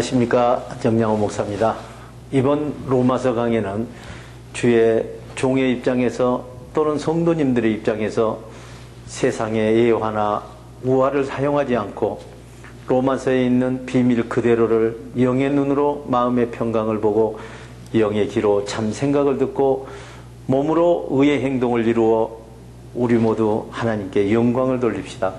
안녕하십니까, 정량호 목사입니다. 이번 로마서 강의는 주의 종의 입장에서 또는 성도님들의 입장에서 세상의 예화나 우화를 사용하지 않고 로마서에 있는 비밀 그대로를 영의 눈으로 마음의 평강을 보고 영의 귀로 참 생각을 듣고 몸으로 의의 행동을 이루어 우리 모두 하나님께 영광을 돌립시다.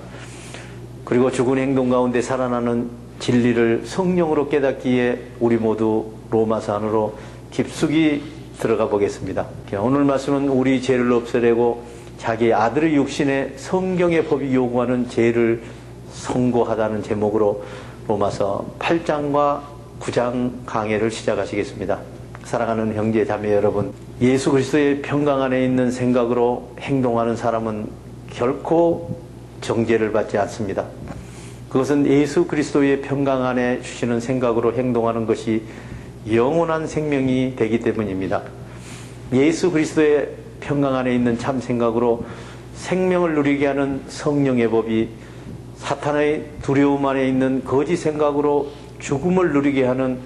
그리고 죽은 행동 가운데 살아나는 진리를 성령으로 깨닫기에 우리 모두 로마서 안으로 깊숙이 들어가 보겠습니다. 오늘 말씀은 우리 죄를 없애려고 자기 아들의 육신에 성경의 법이 요구하는 죄를 선고하다는 제목으로 로마서 8장과 9장 강해를 시작하시겠습니다. 사랑하는 형제 자매 여러분, 예수 그리스도의 평강 안에 있는 생각으로 행동하는 사람은 결코 정죄를 받지 않습니다. 그것은 예수 그리스도의 평강 안에 주시는 생각으로 행동하는 것이 영원한 생명이 되기 때문입니다. 예수 그리스도의 평강 안에 있는 참 생각으로 생명을 누리게 하는 성령의 법이 사탄의 두려움 안에 있는 거짓 생각으로 죽음을 누리게 하는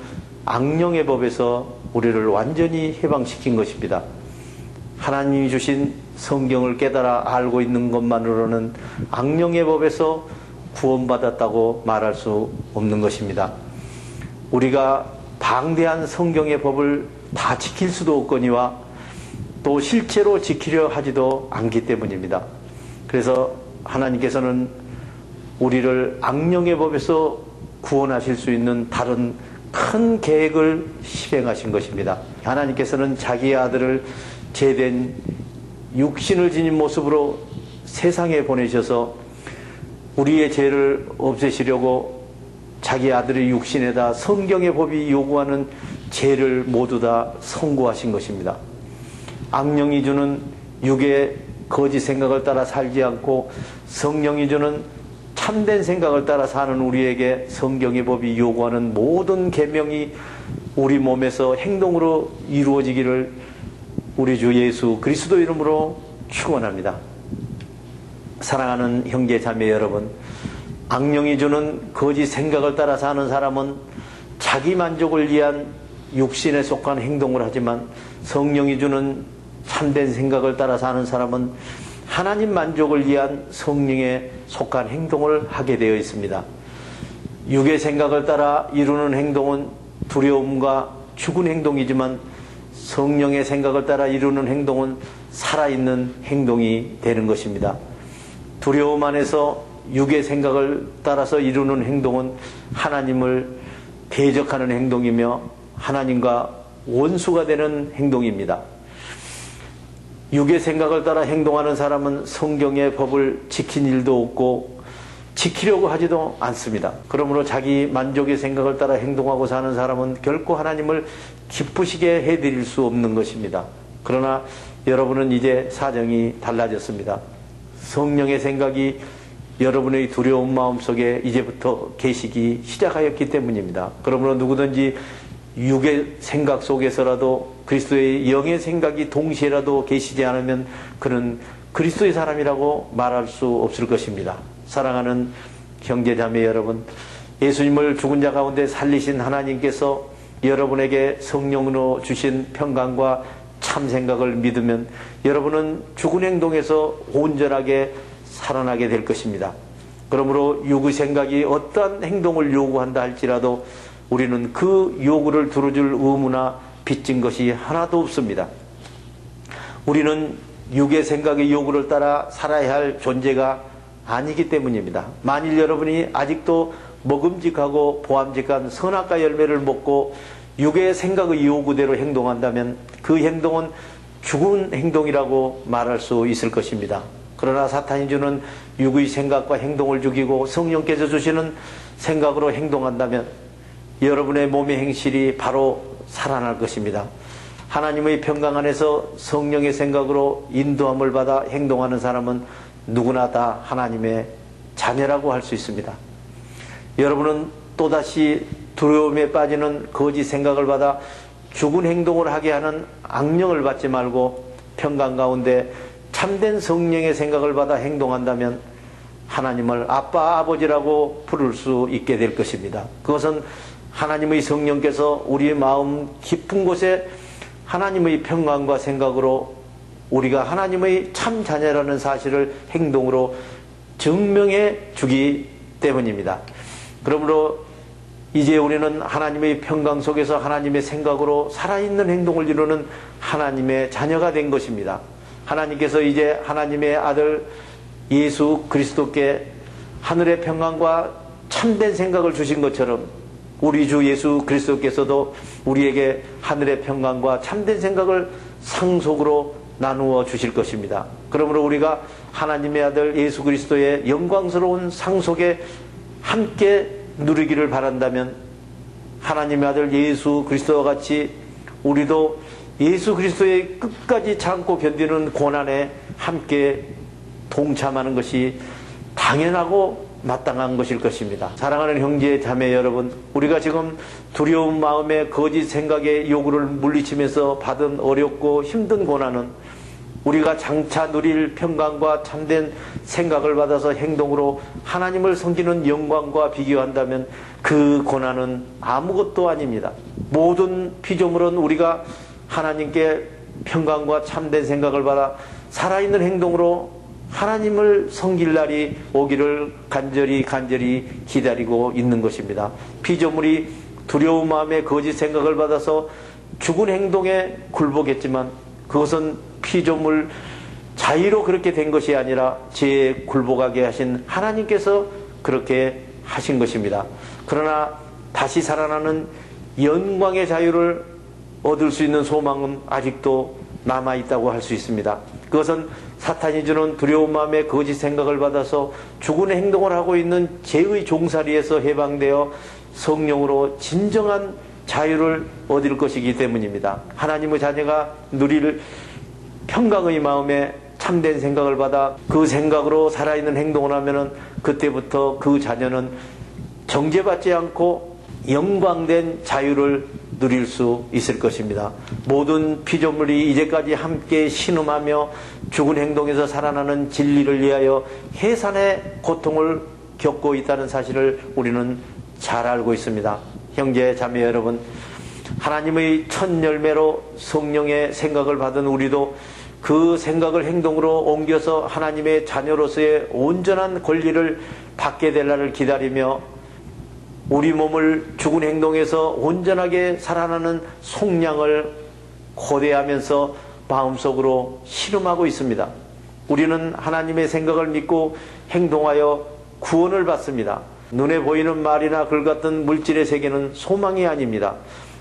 악령의 법에서 우리를 완전히 해방시킨 것입니다. 하나님이 주신 성경을 깨달아 알고 있는 것만으로는 악령의 법에서 구원받았다고 말할 수 없는 것입니다. 우리가 방대한 성경의 법을 다 지킬 수도 없거니와 또 실제로 지키려 하지도 않기 때문입니다. 그래서 하나님께서는 우리를 악령의 법에서 구원하실 수 있는 다른 큰 계획을 실행하신 것입니다. 하나님께서는 자기의 아들을 죄된 육신을 지닌 모습으로 세상에 보내셔서 우리의 죄를 없애시려고 자기 아들의 육신에다 성경의 법이 요구하는 죄를 모두 다 선고하신 것입니다. 악령이 주는 육의 거짓 생각을 따라 살지 않고 성령이 주는 참된 생각을 따라 사는 우리에게 성경의 법이 요구하는 모든 계명이 우리 몸에서 행동으로 이루어지기를 우리 주 예수 그리스도 이름으로 축원합니다. 사랑하는 형제 자매 여러분, 악령이 주는 거짓 생각을 따라 사는 사람은 자기 만족을 위한 육신에 속한 행동을 하지만 성령이 주는 참된 생각을 따라 사는 사람은 하나님 만족을 위한 성령에 속한 행동을 하게 되어 있습니다. 육의 생각을 따라 이루는 행동은 두려움과 죽은 행동이지만 성령의 생각을 따라 이루는 행동은 살아있는 행동이 되는 것입니다. 두려움 안에서 육의 생각을 따라서 이루는 행동은 하나님을 대적하는 행동이며 하나님과 원수가 되는 행동입니다. 육의 생각을 따라 행동하는 사람은 성경의 법을 지킨 일도 없고 지키려고 하지도 않습니다. 그러므로 자기 만족의 생각을 따라 행동하고 사는 사람은 결코 하나님을 기쁘시게 해드릴 수 없는 것입니다. 그러나 여러분은 이제 사정이 달라졌습니다. 성령의 생각이 여러분의 두려운 마음속에 이제부터 계시기 시작하였기 때문입니다. 그러므로 누구든지 육의 생각 속에서라도 그리스도의 영의 생각이 동시에라도 계시지 않으면 그는 그리스도의 사람이라고 말할 수 없을 것입니다. 사랑하는 형제자매 여러분, 예수님을 죽은 자 가운데 살리신 하나님께서 여러분에게 성령으로 주신 평강과 참 생각을 믿으면 여러분은 죽은 행동에서 온전하게 살아나게 될 것입니다. 그러므로 육의 생각이 어떠한 행동을 요구한다 할지라도 우리는 그 요구를 들어줄 의무나 빚진 것이 하나도 없습니다. 우리는 육의 생각의 요구를 따라 살아야 할 존재가 아니기 때문입니다. 만일 여러분이 아직도 먹음직하고 보암직한 선악과 열매를 먹고 육의 생각의 요구대로 행동한다면 그 행동은 죽은 행동이라고 말할 수 있을 것입니다. 그러나 사탄이 주는 육의 생각과 행동을 죽이고 성령께서 주시는 생각으로 행동한다면 여러분의 몸의 행실이 바로 살아날 것입니다. 하나님의 평강 안에서 성령의 생각으로 인도함을 받아 행동하는 사람은 누구나 다 하나님의 자녀라고 할 수 있습니다. 여러분은 또다시 두려움에 빠지는 거짓 생각을 받아 죽은 행동을 하게 하는 악령을 받지 말고 평강 가운데 참된 성령의 생각을 받아 행동한다면 하나님을 아빠 아버지라고 부를 수 있게 될 것입니다. 그것은 하나님의 성령께서 우리의 마음 깊은 곳에 하나님의 평강과 생각으로 우리가 하나님의 참 자녀라는 사실을 행동으로 증명해 주기 때문입니다. 그러므로 이제 우리는 하나님의 평강 속에서 하나님의 생각으로 살아있는 행동을 이루는 하나님의 자녀가 된 것입니다. 하나님께서 이제 하나님의 아들 예수 그리스도께 하늘의 평강과 참된 생각을 주신 것처럼 우리 주 예수 그리스도께서도 우리에게 하늘의 평강과 참된 생각을 상속으로 나누어 주실 것입니다. 그러므로 우리가 하나님의 아들 예수 그리스도의 영광스러운 상속에 함께 누리기를 바란다면 하나님의 아들 예수 그리스도와 같이 우리도 예수 그리스도의 끝까지 참고 견디는 고난에 함께 동참하는 것이 당연하고 마땅한 것일 것입니다. 사랑하는 형제 자매 여러분, 우리가 지금 두려운 마음에 거짓 생각의 요구를 물리치면서 받은 어렵고 힘든 고난은 우리가 장차 누릴 평강과 참된 생각을 받아서 행동으로 하나님을 섬기는 영광과 비교한다면 그 고난은 아무것도 아닙니다. 모든 피조물은 우리가 하나님께 평강과 참된 생각을 받아 살아있는 행동으로 하나님을 섬길 날이 오기를 간절히 기다리고 있는 것입니다. 피조물이 두려운 마음에 거짓 생각을 받아서 죽은 행동에 굴복했지만 그것은 피조물 자의로 그렇게 된 것이 아니라 죄에 굴복하게 하신 하나님께서 그렇게 하신 것입니다. 그러나 다시 살아나는 영광의 자유를 얻을 수 있는 소망은 아직도 남아있다고 할 수 있습니다. 그것은 사탄이 주는 두려운 마음에 거짓 생각을 받아서 죽은 행동을 하고 있는 죄의 종살이에서 해방되어 성령으로 진정한 자유를 얻을 것이기 때문입니다. 하나님의 자녀가 누릴 평강의 마음에 참된 생각을 받아 그 생각으로 살아있는 행동을 하면은 그때부터 그 자녀는 정죄받지 않고 영광된 자유를 누릴 수 있을 것입니다. 모든 피조물이 이제까지 함께 신음하며 죽은 행동에서 살아나는 진리를 위하여 해산의 고통을 겪고 있다는 사실을 우리는 잘 알고 있습니다. 형제 자매 여러분, 하나님의 첫 열매로 성령의 생각을 받은 우리도 그 생각을 행동으로 옮겨서 하나님의 자녀로서의 온전한 권리를 받게 될 날을 기다리며 우리 몸을 죽은 행동에서 온전하게 살아나는 속량을 고대하면서 마음속으로 신음하고 있습니다. 우리는 하나님의 생각을 믿고 행동하여 구원을 받습니다. 눈에 보이는 말이나 글 같은 물질의 세계는 소망이 아닙니다.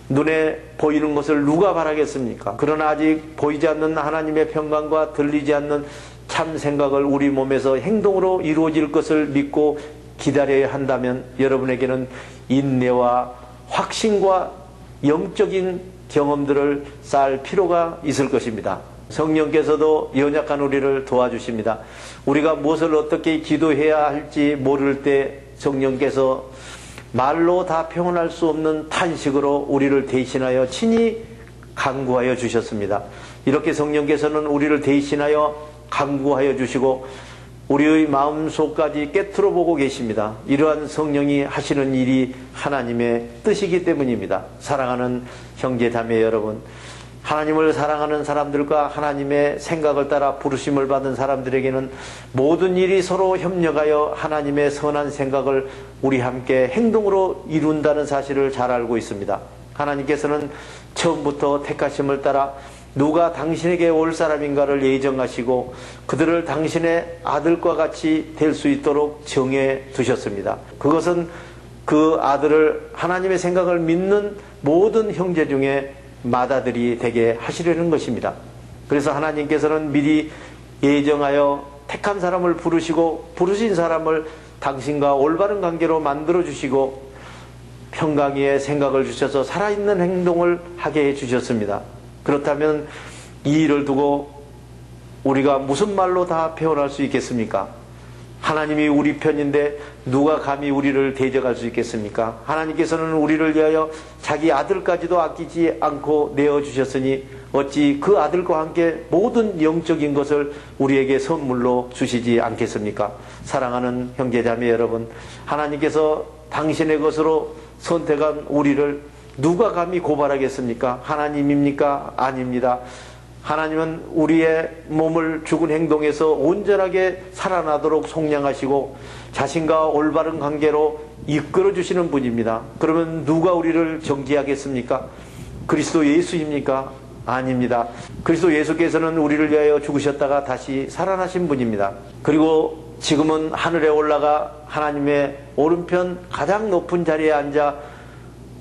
눈에 보이는 것을 누가 바라겠습니까? 그러나 아직 보이지 않는 하나님의 평강과 들리지 않는 참 생각을 우리 몸에서 행동으로 이루어질 것을 믿고 기다려야 한다면 여러분에게는 인내와 확신과 영적인 경험들을 쌓을 필요가 있을 것입니다. 성령께서도 연약한 우리를 도와주십니다. 우리가 무엇을 어떻게 기도해야 할지 모를 때 성령께서 말로 다 표현할 수 없는 탄식으로 우리를 대신하여 친히 간구하여 주셨습니다. 이렇게 성령께서는 우리를 대신하여 간구하여 주시고 우리의 마음속까지 깨트려 보고 계십니다. 이러한 성령이 하시는 일이 하나님의 뜻이기 때문입니다. 사랑하는 형제 자매 여러분, 하나님을 사랑하는 사람들과 하나님의 생각을 따라 부르심을 받은 사람들에게는 모든 일이 서로 협력하여 하나님의 선한 생각을 우리 함께 행동으로 이룬다는 사실을 잘 알고 있습니다. 하나님께서는 처음부터 택하심을 따라 누가 당신에게 올 사람인가를 예정하시고 그들을 당신의 아들과 같이 될 수 있도록 정해 두셨습니다. 그것은 그 아들을 하나님의 생각을 믿는 모든 형제 중에 맏아들이 되게 하시려는 것입니다. 그래서 하나님께서는 미리 예정하여 택한 사람을 부르시고 부르신 사람을 당신과 올바른 관계로 만들어 주시고 평강의 생각을 주셔서 살아있는 행동을 하게 해주셨습니다. 그렇다면 이 일을 두고 우리가 무슨 말로 다 표현할 수 있겠습니까? 하나님이 우리 편인데 누가 감히 우리를 대적할 수 있겠습니까? 하나님께서는 우리를 위하여 자기 아들까지도 아끼지 않고 내어주셨으니 어찌 그 아들과 함께 모든 영적인 것을 우리에게 선물로 주시지 않겠습니까? 사랑하는 형제자매 여러분, 하나님께서 당신의 것으로 선택한 우리를 누가 감히 고발하겠습니까? 하나님입니까? 아닙니다. 하나님은 우리의 몸을 죽은 행동에서 온전하게 살아나도록 속량하시고 자신과 올바른 관계로 이끌어 주시는 분입니다. 그러면 누가 우리를 정죄하겠습니까? 그리스도 예수입니까? 아닙니다. 그리스도 예수께서는 우리를 위하여 죽으셨다가 다시 살아나신 분입니다. 그리고 지금은 하늘에 올라가 하나님의 오른편 가장 높은 자리에 앉아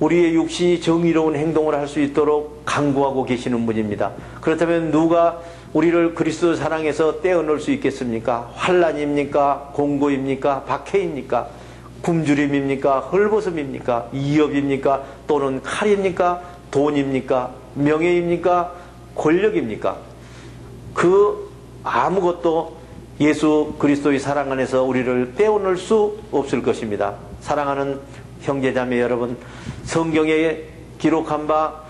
우리의 육신이 정의로운 행동을 할 수 있도록 간구하고 계시는 분입니다. 그렇다면 누가 우리를 그리스도 사랑에서 떼어놓을 수 있겠습니까? 환난입니까? 공고입니까? 박해입니까? 굶주림입니까? 헐벗음입니까? 이업입니까? 또는 칼입니까? 돈입니까? 명예입니까? 권력입니까? 그 아무것도 예수 그리스도의 사랑 안에서 우리를 떼어놓을 수 없을 것입니다. 사랑하는 형제자매 여러분, 성경에 기록한 바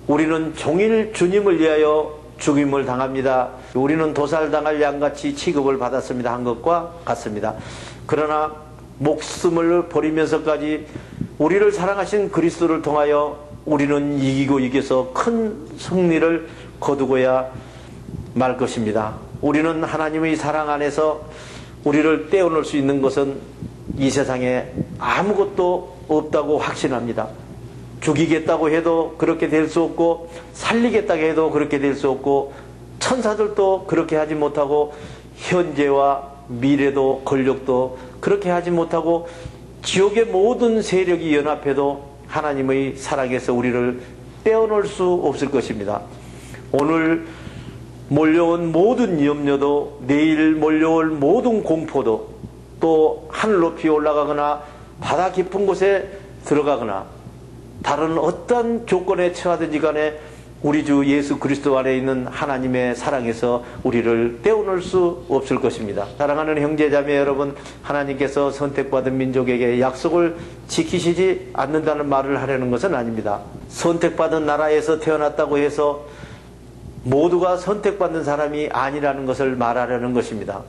우리는 종일 주님을 위하여 죽임을 당합니다. 우리는 도살당할 양같이 취급을 받았습니다 한 것과 같습니다. 그러나 목숨을 버리면서까지 우리를 사랑하신 그리스도를 통하여 우리는 이기고 큰 승리를 거두고야 말 것입니다. 우리는 하나님의 사랑 안에서 우리를 떼어놓을 수 있는 것은 이 세상에 아무것도 없다고 확신합니다. 죽이겠다고 해도 그렇게 될 수 없고, 살리겠다고 해도 그렇게 될 수 없고, 천사들도 그렇게 하지 못하고, 현재와 미래도 권력도 그렇게 하지 못하고, 지옥의 모든 세력이 연합해도 하나님의 사랑에서 우리를 떼어놓을 수 없을 것입니다. 오늘 몰려온 모든 염려도, 내일 몰려올 모든 공포도, 또 하늘 높이 올라가거나 바다 깊은 곳에 들어가거나 다른 어떤 조건에 처하든지 간에 우리 주 예수 그리스도 안에 있는 하나님의 사랑에서 우리를 떼어놓을 수 없을 것입니다. 사랑하는 형제자매 여러분, 하나님께서 선택받은 민족에게 약속을 지키시지 않는다는 말을 하려는 것은 아닙니다. 선택받은 나라에서 태어났다고 해서 모두가 선택받는 사람이 아니라는 것을 말하려는 것입니다.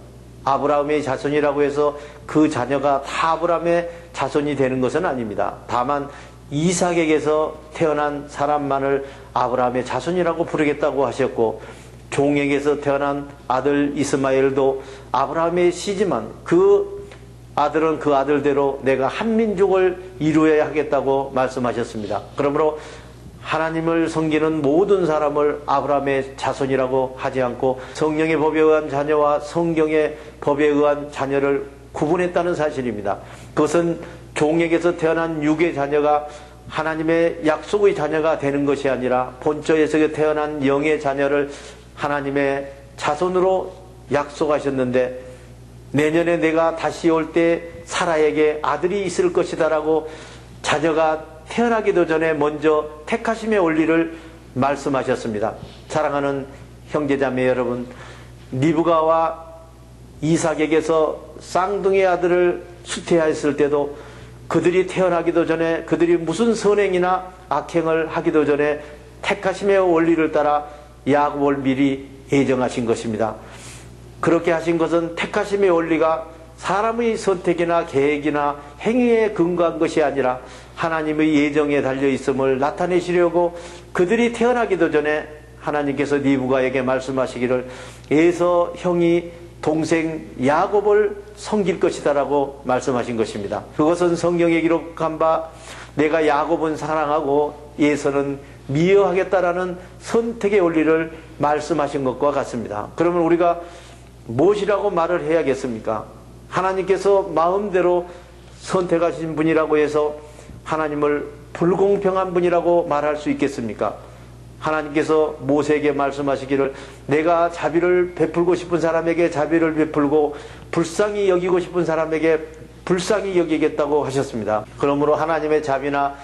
아브라함의 자손이라고 해서 그 자녀가 다 아브라함의 자손이 되는 것은 아닙니다. 다만 이삭에게서 태어난 사람만을 아브라함의 자손이라고 부르겠다고 하셨고, 종에게서 태어난 아들 이스마엘도 아브라함의 씨지만 그 아들은 그 아들대로 내가 한 민족을 이루어야 하겠다고 말씀하셨습니다. 그러므로 하나님을 섬기는 모든 사람을 아브라함의 자손이라고 하지 않고 성령의 법에 의한 자녀와 성경의 법에 의한 자녀를 구분했다는 사실입니다. 그것은 종에게서 태어난 육의 자녀가 하나님의 약속의 자녀가 되는 것이 아니라 본처에서 태어난 영의 자녀를 하나님의 자손으로 약속하셨는데, 내년에 내가 다시 올 때 사라에게 아들이 있을 것이다라고 자녀가 태어나기도 전에 먼저 택하심의 원리를 말씀하셨습니다. 사랑하는 형제자매 여러분, 리브가와 이삭에게서 쌍둥이 아들을 수태하였을 때도 그들이 태어나기도 전에, 그들이 무슨 선행이나 악행을 하기도 전에 택하심의 원리를 따라 야곱을 미리 예정하신 것입니다. 그렇게 하신 것은 택하심의 원리가 사람의 선택이나 계획이나 행위에 근거한 것이 아니라 하나님의 예정에 달려있음을 나타내시려고 그들이 태어나기도 전에 하나님께서 리브가에게 말씀하시기를 에서 형이 동생 야곱을 섬길 것이다 라고 말씀하신 것입니다. 그것은 성경에 기록한 바 내가 야곱은 사랑하고 에서는 미워하겠다라는 선택의 원리를 말씀하신 것과 같습니다. 그러면 우리가 무엇이라고 말을 해야겠습니까? 하나님께서 마음대로 선택하신 분이라고 해서 하나님을 불공평한 분이라고 말할 수 있겠습니까? 하나님께서 모세에게 말씀하시기를 내가 자비를 베풀고 싶은 사람에게 자비를 베풀고 불쌍히 여기고 싶은 사람에게 불쌍히 여기겠다고 하셨습니다. 그러므로 하나님의 자비나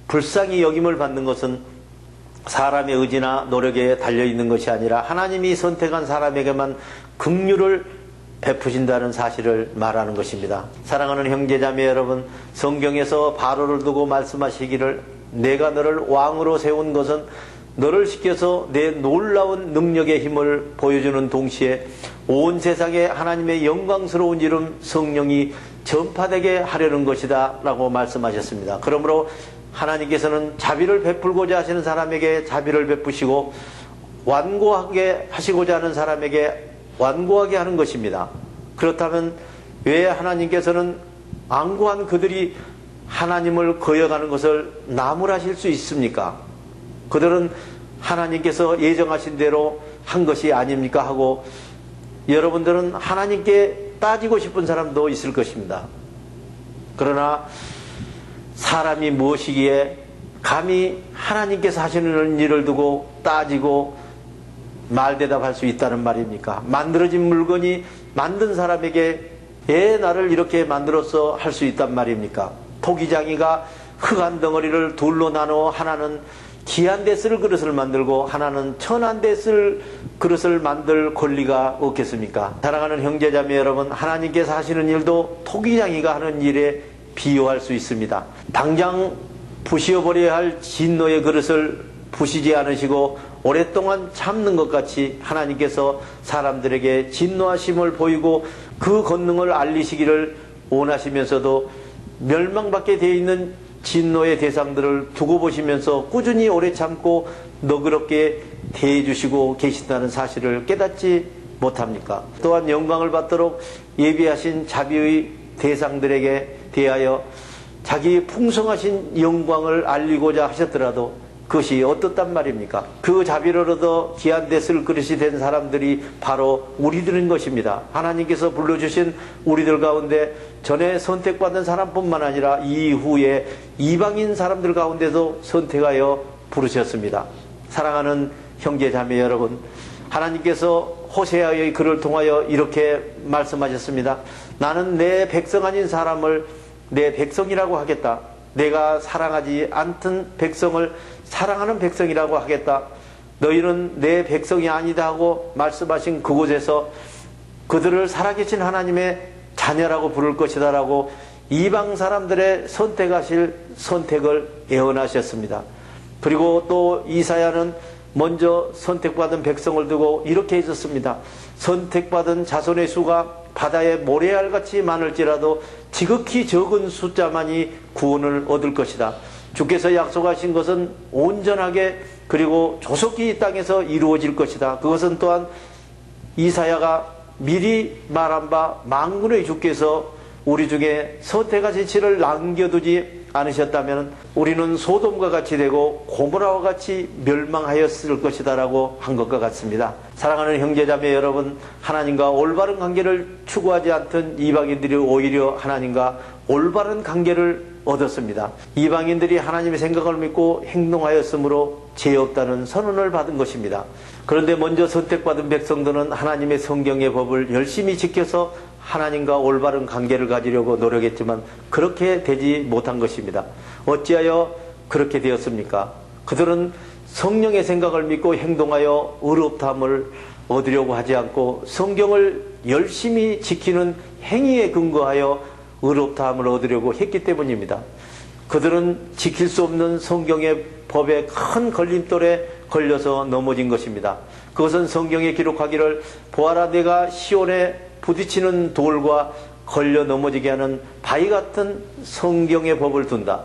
불쌍히 여김을 받는 것은 사람의 의지나 노력에 달려있는 것이 아니라 하나님이 선택한 사람에게만 긍휼을 베푸신다는 사실을 말하는 것입니다. 사랑하는 형제자매 여러분, 성경에서 바로를 두고 말씀하시기를 내가 너를 왕으로 세운 것은 너를 시켜서 내 놀라운 능력의 힘을 보여주는 동시에 온 세상에 하나님의 영광스러운 이름 성령이 전파되게 하려는 것이다 라고 말씀하셨습니다. 그러므로 하나님께서는 자비를 베풀고자 하시는 사람에게 자비를 베푸시고 완고하게 하시고자 하는 사람에게 완고하게 하는 것입니다. 그렇다면 왜 하나님께서는 완고한 그들이 하나님을 거역하는 것을 나무라실 수 있습니까? 그들은 하나님께서 예정하신 대로 한 것이 아닙니까? 하고 여러분들은 하나님께 따지고 싶은 사람도 있을 것입니다. 그러나 사람이 무엇이기에 감히 하나님께서 하시는 일을 두고 따지고 말대답할 수 있다는 말입니까? 만들어진 물건이 만든 사람에게 왜 나를 이렇게 만들었어 할 수 있단 말입니까? 토기장이가 흙 한 덩어리를 둘로 나누어 하나는 귀한 데 쓸 그릇을 만들고 하나는 천한 데 쓸 그릇을 만들 권리가 없겠습니까? 사랑하는 형제자매 여러분, 하나님께서 하시는 일도 토기장이가 하는 일에 비유할 수 있습니다. 당장 부시어버려야 할 진노의 그릇을 부시지 않으시고 오랫동안 참는 것 같이 하나님께서 사람들에게 진노하심을 보이고 그 권능을 알리시기를 원하시면서도 멸망받게 되어 있는 진노의 대상들을 두고 보시면서 꾸준히 오래 참고 너그럽게 대해주시고 계신다는 사실을 깨닫지 못합니까? 또한 영광을 받도록 예비하신 자비의 대상들에게 대하여 자기 풍성하신 영광을 알리고자 하셨더라도 그것이 어떻단 말입니까? 그 자비를 얻어 귀한 데 쓸 그릇이 된 사람들이 바로 우리들인 것입니다. 하나님께서 불러주신 우리들 가운데 전에 선택받은 사람뿐만 아니라 이후에 이방인 사람들 가운데도 선택하여 부르셨습니다. 사랑하는 형제 자매 여러분, 하나님께서 호세아의 글을 통하여 이렇게 말씀하셨습니다. 나는 내 백성 아닌 사람을 내 백성이라고 하겠다. 내가 사랑하지 않던 백성을 사랑하는 백성이라고 하겠다. 너희는 내 백성이 아니다 하고 말씀하신 그곳에서 그들을 살아계신 하나님의 자녀라고 부를 것이다 라고 이방 사람들의 선택하실 선택을 예언하셨습니다. 그리고 또 이사야는 먼저 선택받은 백성을 두고 이렇게 있었습니다. 선택받은 자손의 수가 바다의 모래알같이 많을지라도 지극히 적은 숫자만이 구원을 얻을 것이다. 주께서 약속하신 것은 온전하게 그리고 조속히 이 땅에서 이루어질 것이다. 그것은 또한 이사야가 미리 말한 바 만군의 주께서 우리 중에 선택하신 씨를 남겨두지 않으셨다면 우리는 소돔과 같이 되고 고모라와 같이 멸망하였을 것이다 라고 한 것과 같습니다. 사랑하는 형제자매 여러분, 하나님과 올바른 관계를 추구하지 않던 이방인들이 오히려 하나님과 올바른 관계를 얻었습니다. 이방인들이 하나님의 생각을 믿고 행동하였으므로 죄 없다는 선언을 받은 것입니다. 그런데 먼저 선택받은 백성들은 하나님의 성경의 법을 열심히 지켜서 하나님과 올바른 관계를 가지려고 노력했지만 그렇게 되지 못한 것입니다. 어찌하여 그렇게 되었습니까? 그들은 성령의 생각을 믿고 행동하여 의롭다함을 얻으려고 하지 않고 성경을 열심히 지키는 행위에 근거하여 의롭다함을 얻으려고 했기 때문입니다. 그들은 지킬 수 없는 성경의 법에 큰 걸림돌에 걸려서 넘어진 것입니다. 그것은 성경에 기록하기를 보아라 내가 시온에 부딪히는 돌과 걸려 넘어지게 하는 바위 같은 성경의 법을 둔다.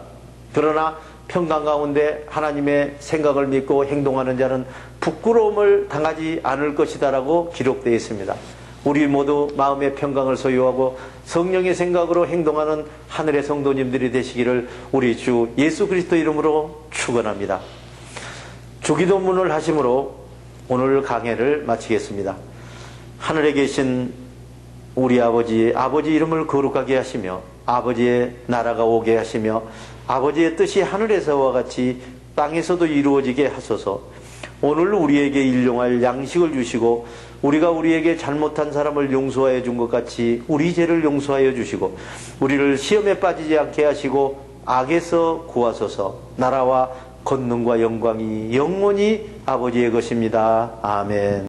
그러나 평강 가운데 하나님의 생각을 믿고 행동하는 자는 부끄러움을 당하지 않을 것이다 라고 기록되어 있습니다. 우리 모두 마음의 평강을 소유하고 성령의 생각으로 행동하는 하늘의 성도님들이 되시기를 우리 주 예수 그리스도 이름으로 축원합니다. 주기도문을 하심으로 오늘 강해를 마치겠습니다. 하늘에 계신 우리 아버지 이름을 거룩하게 하시며 아버지의 나라가 오게 하시며 아버지의 뜻이 하늘에서와 같이 땅에서도 이루어지게 하소서. 오늘 우리에게 일용할 양식을 주시고 우리가 우리에게 잘못한 사람을 용서하여 준 것 같이 우리 죄를 용서하여 주시고 우리를 시험에 빠지지 않게 하시고 악에서 구하소서. 나라와 권능과 영광이 영원히 아버지의 것입니다. 아멘.